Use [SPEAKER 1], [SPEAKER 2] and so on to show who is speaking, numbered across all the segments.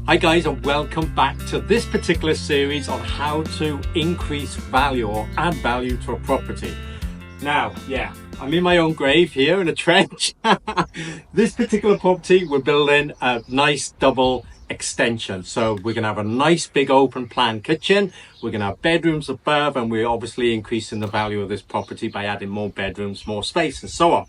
[SPEAKER 1] Hi guys, and welcome back to this particular series on how to increase value or add value to a property. Now, I'm in my own grave here in a trench. This particular property, we're building a nice double extension. So we're going to have a nice big open plan kitchen. We're going to have bedrooms above, and we're obviously increasing the value of this property by adding more bedrooms, more space, and so on.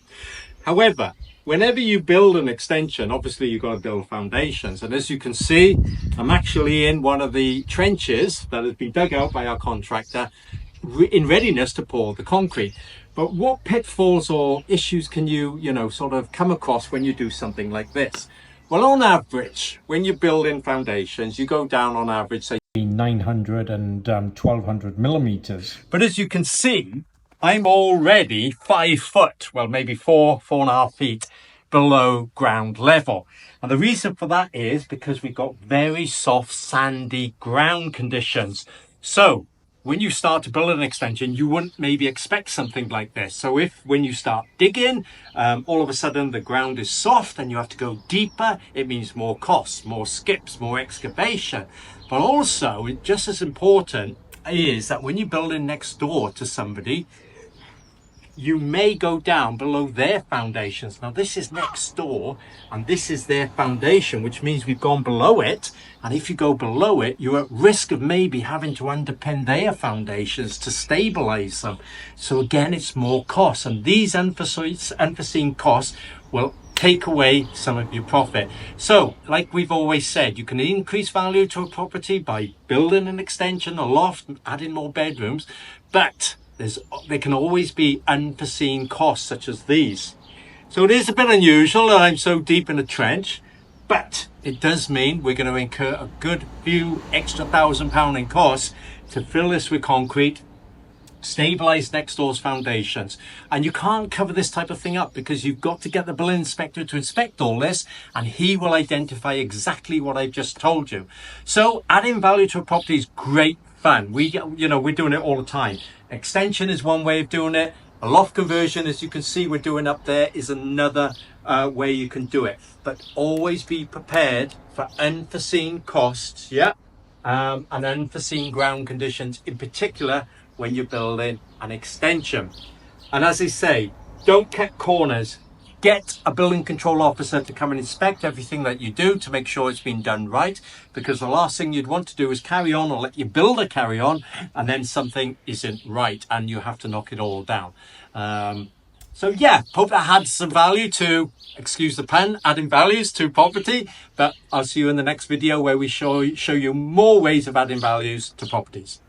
[SPEAKER 1] However, whenever you build an extension, obviously you've got to build foundations. And as you can see, I'm actually in one of the trenches that has been dug out by our contractor in readiness to pour the concrete. But what pitfalls or issues can you sort of come across when you do something like this? Well, on average, when you're building foundations, you go down on average, say 900 and 1200 millimeters. But as you can see, I'm already 5 foot, well, maybe 4.5 feet below ground level. And the reason for that is because we've got very soft, sandy ground conditions. So when you start to build an extension, you wouldn't maybe expect something like this. So if when you start digging, all of a sudden the ground is soft and you have to go deeper, it means more costs, more skips, more excavation. But also, just as important is that when you're building next door to somebody, you may go down below their foundations. Now this is next door and this is their foundation, which means we've gone below it. And if you go below it, you're at risk of maybe having to underpin their foundations to stabilize them. So again, it's more costs, and these unforeseen costs will take away some of your profit. So like we've always said, you can increase value to a property by building an extension, a loft, adding more bedrooms, but there can always be unforeseen costs such as these. So it is a bit unusual that I'm so deep in a trench, but it does mean we're going to incur a good few extra £1,000 in costs to fill this with concrete, stabilize next door's foundations. And you can't cover this type of thing up because you've got to get the building inspector to inspect all this, and he will identify exactly what I've just told you. So adding value to a property is great fun. We're doing it all the time. Extension is one way of doing it. A loft conversion, as you can see we're doing up there, is another way you can do it. But always be prepared for unforeseen costs, and unforeseen ground conditions, in particular when you're building an extension. And as I say, don't cut corners. Get a building control officer to come and inspect everything that you do to make sure it's been done right, because the last thing you'd want to do is carry on or let your builder carry on and then something isn't right and you have to knock it all down. Hope that had some value to, excuse the pun, adding values to property. But I'll see you in the next video where we show you more ways of adding values to properties.